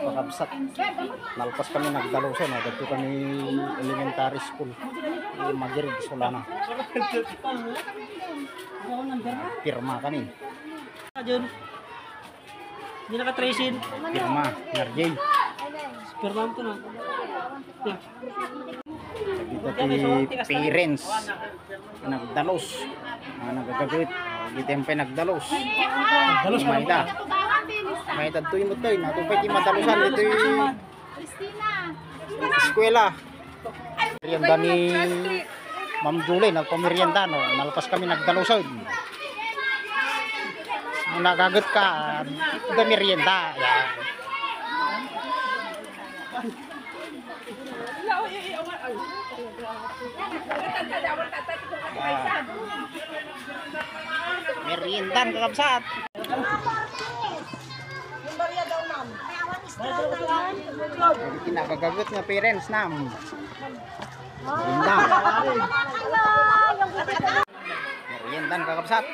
pakabsat. Nalpas kami nagdalusan, no? Dito kami elementary school. Magirig, Solana. Pirma kami. Hindi naka-tracing. Pirma, Narjay. Pirma mo ito na. Dito ti parents. Nagdalos. Nagagagawit. Dito yung pinagdalos. Dalos pa rin. May tadto yung mutoy. Natupay ti madalusan. Dito yung eskwela. Merienda ni Ma'am Julie. Nagpamerienda. No? Nalpas kami nagdalusan. Nagagat ka. Ito merienda. Meriendan kakabsat. Kinagagagot nga parents nam. Meriendan kakabsat.